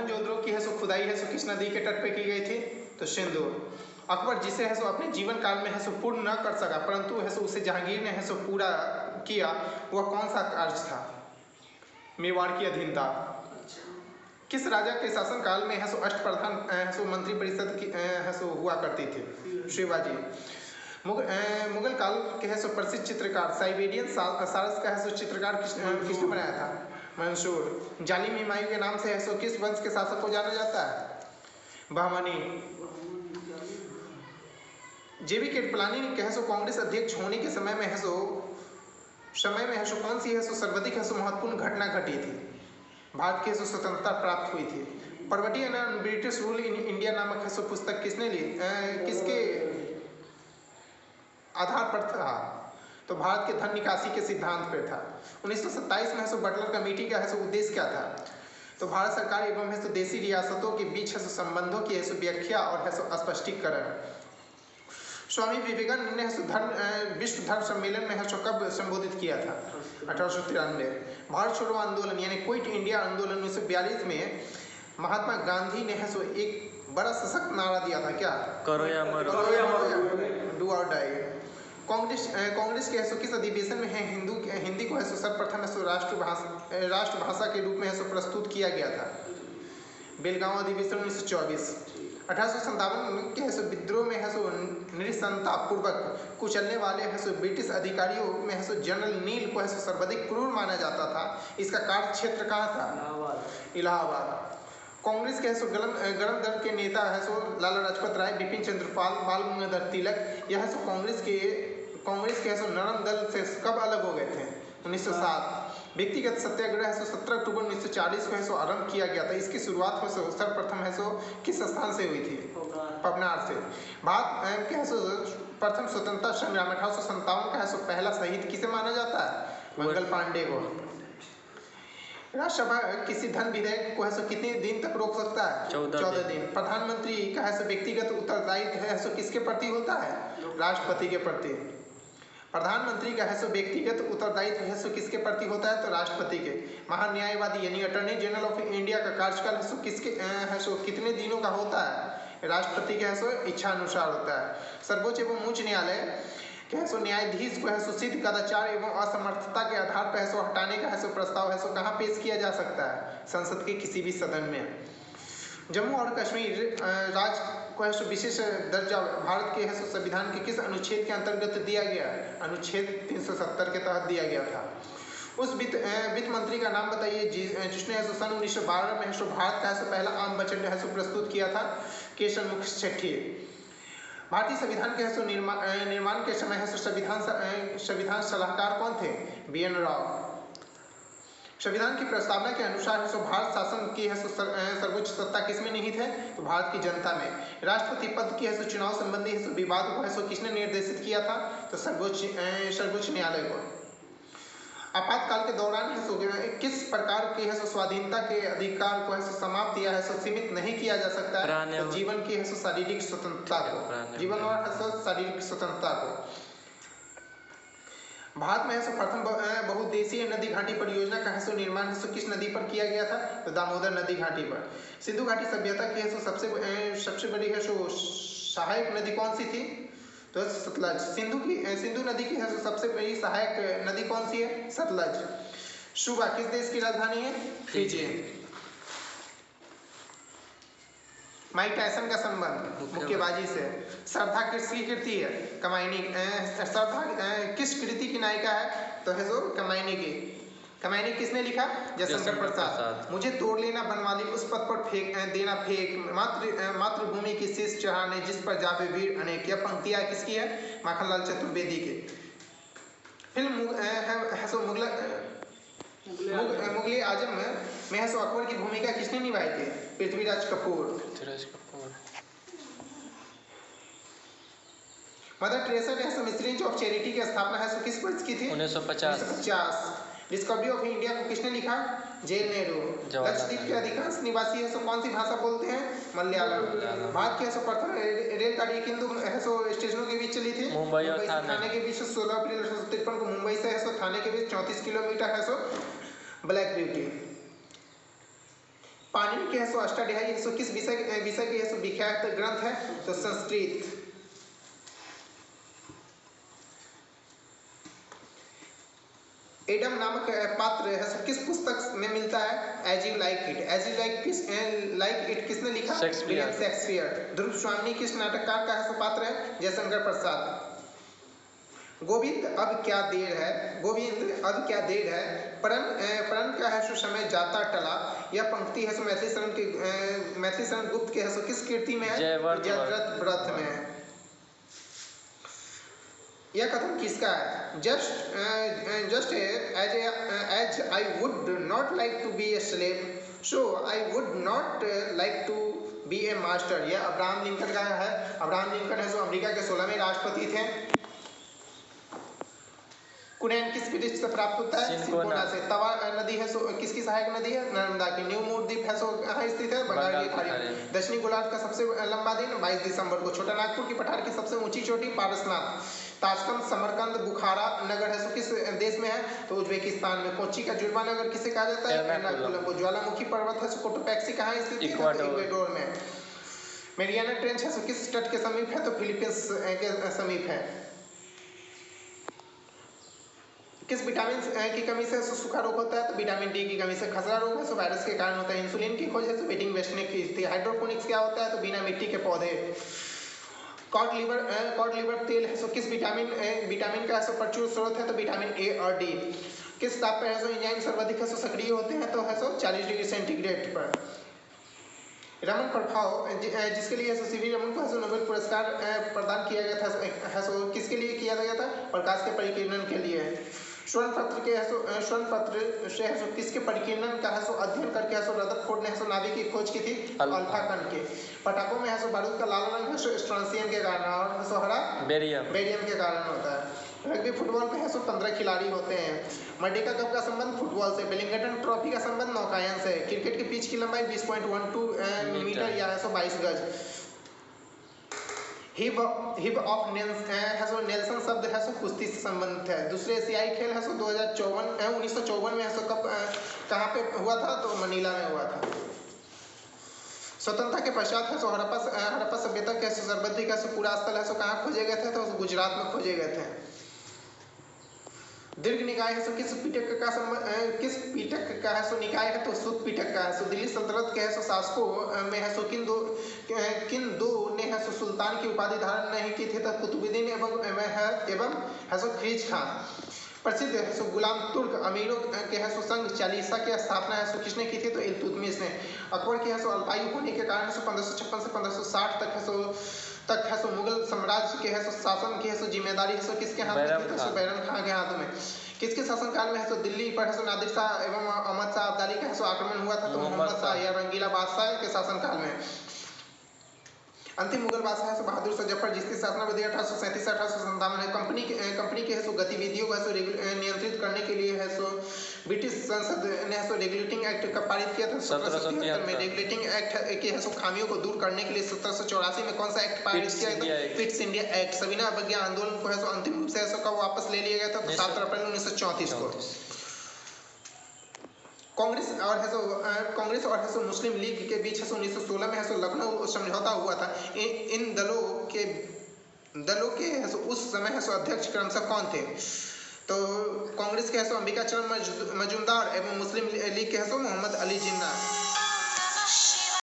मोहनजोदड़ो की है सो खुदाई है सो किस नदी के तट पे की गई थी? तो सिंधु। अकबर जिसे है सो अपने जीवन काल में है सो पूर्ण न कर सका, परंतु है सो उसे जहांगीर ने है सो पूरा किया, वह कौन सा कार्य था? मेवाड़ की अधीनता। किस राजा के शासन काल में है सो अष्टप्रधान है सो मंत्री परिषद की है सो हुआ करती थी? शिवाजी। मुगल काल के है सो प्रसिद्ध चित्रकार साइबेरियन सारस का है सो चित्रकार किसने बनाया था? मंसूर। जालिम हुमायूं के नाम से है सो किस वंश के शासक को जाना जाता है? बहमनी। जेबी कृपलानी ने कह सो कांग्रेस अध्यक्ष होने के समय में है सो कौन सी है सो सर्वाधिक है सो महत्वपूर्ण घटना घटी थी? भारत की स्वतंत्रता प्राप्त हुई थी। Poverty and British rule in India नामक है सो पुस्तक किसने ली, किसके आधार पर था? तो भारत के धन निकासी के सिद्धांत पर था। 1927 में है सो बटलर कमेटी का है सो उद्देश्य क्या था? तो भारत सरकार एवं है सो देशी रियासतों के बीच है सो संबंधों की है सो व्याख्या और है सो स्पष्टीकरण। स्वामी विवेकानंद ने विश्व धर्म सम्मेलन में है सो कब संबोधित किया था? 1893। भारत छोड़ो आंदोलन यानी क्विट इंडिया आंदोलन 1942 में महात्मा गांधी ने है सो एक बड़ा सशक्त नारा दिया था, क्या? करो या मरो, डू और डाई। कांग्रेस के है सो किस अधिवेशन में है हिंदी को है सो सर्वप्रथम है सो राष्ट्रभाषा के रूप में है सो प्रस्तुत किया गया था? बेलगांव अधिवेशन 1924। 1857 के है सो विद्रोह में है सो निरसनता पूर्वक कुचलने वाले है सो ब्रिटिश अधिकारियों में है सो जनरल नील को है सो सर्वाधिक क्रूर माना जाता था। इसका कार्य क्षेत्र कहाँ था? इलाहाबाद। कांग्रेस के है सो गरम दल के नेता है सो लाला लाजपत राय, बिपिन चंद्र पाल, बाल गंगाधर तिलक, यह है सो कांग्रेस के है सो नरम दल से कब अलग हो गए थे? 1907। व्यक्तिगत सत्याग्रह है सो 17 अक्टूबर 1940 को है सो आरंभ किया गया था। इसकी शुरुआत है सो सर्वप्रथम है सो किस स्थान से हुई थी? पवनार से। भारत के है सो प्रथम स्वतंत्रता संग्राम 1857 का है सो पहला शहीद किसे माना जाता है? मंगल पांडे को। राज्यसभा किसी धन विधेयक को है सो कितने दिन तक रोक सकता है? 14 दिन। प्रधानमंत्री का है सो व्यक्तिगत उत्तरदायित्व है सो किसके प्रति होता है? राष्ट्रपति के प्रति। प्रधानमंत्री का है सो व्यक्तिगत उत्तरदायित्व है सो किसके प्रति होता है? तो राष्ट्रपति के। महान्यायवादी यानी अटॉर्नी जनरल ऑफ इंडिया का कार्यकाल है सो किसके है सो कितने दिनों का होता है? राष्ट्रपति के है सो इच्छा अनुसार होता है। सर्वोच्च एवं उच्च न्यायालय क्या है सो न्यायाधीश को है सो सिद्ध कदाचार एवं असमर्थता के आधार पर है सो हटाने का है सो प्रस्ताव है सो कहाँ पेश किया जा सकता है? संसद के किसी भी सदन में। जम्मू और कश्मीर राज्य को है सो विशेष दर्जा भारत के है सो संविधान के किस अनुच्छेद के अंतर्गत दिया गया? अनुच्छेद 370 के तहत दिया गया था। उस वित्त मंत्री का नाम बताइए जिसने है सो सन 1912 में है सो भारत का है सो पहला आम बजट है सो प्रस्तुत किया था? केशव शेट्टी। भारतीय संविधान के है सो निर्माण के समय है सो संविधान सलाहकार कौन थे? BN राव। संविधान की प्रस्तावना के अनुसार है सो भारत शासन की है सो सर्वोच्च सत्ता किसमें निहित है? तो भारत की जनता में। राष्ट्रपति पद की है सो चुनाव संबंधी है सो विवाद को है सो किसने निर्देशित किया था? तो सर्वोच्च न्यायालय को। आपातकाल के दौरान है सो किस प्रकार की है सो स्वाधीनता के अधिकार को है सो समाप्त या है सो सीमित नहीं किया जा सकता है? तो जीवन की है सो शारीरिक स्वतंत्रता को, जीवन और है सो शारीरिक स्वतंत्रता को। भारत में है सो प्रथम बहुउद्देशीय नदी घाटी परियोजना का है सो निर्माण है सो किस नदी पर किया गया था? तो दामोदर नदी घाटी पर। सिंधु घाटी सभ्यता की है सो सबसे बड़ी है सो सहायक नदी कौन सी थी? तो सतलज। सिंधु नदी की है सो सबसे बड़ी सहायक नदी कौन सी है? सतलज। शुबा किस देश की राजधानी है? फिजी। माइक टायसन का संबंध मुक्केबाजी से। श्रद्धा किसकी कृति है? कमायनी। श्रद्धा किस कृति की नायिका है? तो है सो कमायनी की। कमायनी किसने लिखा? जयशंकर प्रसाद। मुझे तोड़ लेना बनवाली, उस पथ पर फेंक देना फेंक, मातृभूमि की शीश चढ़ाने जिस पर जावे वीर अनेक। यह पंक्तियां किसकी है? माखनलाल चतुर्वेदी की। फिल्म मुगले आजम में है सो अकबर की भूमिका किसने निभाई थी? पृथ्वीराज कपूर। मदर टेरेसा ने मिशनरीज ऑफ चैरिटी की स्थापना है सो किस वर्ष की थी? 1950। डिस्कवरी ऑफ इंडिया को किसने लिखा? जवाहरलाल नेहरू। लक्षद्वीप के अधिकांश निवासी है सो कौन सी भाषा बोलते हैं? मलयालम। भारत की प्रथम रेलगाड़ी किन दो है सो स्टेशनों के बीच चली थी? मुंबई और थाने के बीच 16 अप्रैल 1853 को मुंबई से है सो थाने के बीच 34 किलोमीटर है सो ब्लैक ब्यूटी। पाणिनि के है सो अष्टाध्यायी है सो किस विषय के है सो विख्यात ग्रंथ है? तो संस्कृत। एडम नामक पात्र है सो किस पुस्तक में मिलता है? As you like it. As you like it किसने लिखा? William Shakespeare. ध्रुव स्वामी किस नाटककार का है सो पात्र है? जयशंकर प्रसाद। गोविंद अब क्या देर है, परन का है सो समय जाता टला। यह पंक्ति है सो मैथिली शरण गुप्त के है सो किस कीर्ति में है? जयव्रत व्रत में है। यह कथन किसका है? Just as I would not like to be a slave, so I would not like to be a master. यह अब्राहम लिंकन का है। अब्राहम लिंकन है सो अमेरिका के 16वें राष्ट्रपति थे। कुनैन किस प्रदेश से प्राप्त होता है? सिंकोना से। तवा नदी है सो किसकी सहायक नदी है? नर्मदा की। न्यू मूर द्वीप है सो कहाँ स्थित है? बंगाल की खाड़ी। दक्षिणी गोलार्ध का सबसे लंबा दिन 22 दिसंबर को। छोटा नागपुर की पठार की सबसे ऊंची चोटी पारसनाथ। ताशकंद, समरकंद, बुखारा नगर है सो किस देश में है? तो उज्बेकिस्तान में। कोच्चि का जुड़वा नगर किसे कहा जाता है? एर्नाकुलम को। ज्वालामुखी पर्वत है सो कोटोपैक्सी कहाँ स्थित है? इक्वाडोर में। मेरियाना ट्रेंच है सो किस तट के समीप है? तो फिलीपींस के समीप है। किस विटामिन की कमी से सूखा रोग होता है? तो विटामिन डी की कमी से। खसरा रोग है सो वायरस के कारण होता है। इंसुलिन की खोज है सो वेडिंग वेस्टनिक की थी। हाइड्रोपोनिक्स क्या होता है? तो बिना मिट्टी के पौधे। कॉड लिवर तेल है सो किस विटामिन का प्रचुर स्रोत है? तो विटामिन ए और डी। किस ताप पर है सो एंजाइम सर्वाधिक है सो सक्रिय होते हैं? तो है सो 40 डिग्री सेंटीग्रेड पर। रमन प्रभाव जिसके लिए सीवी रमन को है सो नोबेल पुरस्कार प्रदान किया गया था है सो किसके लिए किया गया था? प्रकाश के परिकीर्णन के लिए। स्वर्ण पत्र से है सो किसके परिकीर्णन का है सो अध्ययन करके है सो रदरफोर्ड ने है सो नाभिक की खोज की थी? अल्फा कण के। पटाखों में है सो बारूद का लाल रंग है सो स्ट्रॉन्सियम के कारण और है सो हरा बेरियम के कारण होता है। रग्बी फुटबॉल में है सो 15 खिलाड़ी होते हैं। मर्डिका कप का संबंध फुटबॉल से। वेलिंगटन ट्रॉफी का संबंध नौकायन से। क्रिकेट के पिच की लंबाई 20.12 मीटर या है सो 22 गज। हिब ऑफ नेल्सन शब्द है सो कुश्ती से संबंधित है। दूसरे एशियाई खेल है सो 1954 में है सो कब कहाँ पे हुआ था? तो मनीला में हुआ था। स्वतंत्रता के पश्चात है सो हड़प्पा सभ्यता के सर्वाधिक है सो पूरा स्थल है सो कहाँ खोजे गए थे? तो गुजरात में खोजे गए थे। दीर्घ निकाय है सो किस पीटक का है सो निकाय है? तो सुत पीटक का है सो। दिल्ली सल्तनत के है सो शासकों में है सो किन दो ने है सो सुल्तान की उपाधि धारण नहीं की थी? तो कुतुबुद्दीन एवं है सो खीज खान। प्रसिद्ध है सो गुलाम तुर्क अमीरों के है सो संघ चालीसा की स्थापना है सो किसने की थी? तो इल्तुतमिश ने। अकबर के है सो अल्पायु होने के कारण 1556 से 1560 तक है सो मुगल साम्राज्य के है सो शासन की है सो जिम्मेदारी है सो किसके हाथ में थी? तो बैरम खां के हाथ में। किसके शासनकाल में है सो दिल्ली पर है सो नादिर शाह एवं अहमद शाह अब्दाली का है सो आक्रमण हुआ था? तो मोहम्मद शाह या रंगीला बादशाह के शासनकाल में। अंतिम मुगल बादशाह है सो बहादुर शाह जफर जिसकी शासनावधि 1837 से 1857 है। कंपनी के है सो गतिविधियों को है सो नियंत्रित करने के लिए है सो ब्रिटिश संसद ने है सो रेगुलेटिंग एक्ट का पारित किया था 1773 में। रेगुलेटिंग एक्ट के है सो खामियों को दूर करने के लिए 1784 में कौन सा एक्ट पारित किया था? Pitt's India act. सविनय अवज्ञा आंदोलन को है सो अंतिम रूप से है सो कब वापस ले लिया गया था? तो 7 अप्रैल 1934 को। कांग्रेस और है सो मुस्लिम लीग के बीच है सो 1916 में है सो लखनऊ समझौता हुआ था। इन दलों के है सो उस समय है सो अध्यक्ष क्रमशः कौन थे? तो कांग्रेस के है सो अंबिका चरण मजूमदार एवं मुस्लिम लीग के है सो मोहम्मद अली जिन्ना।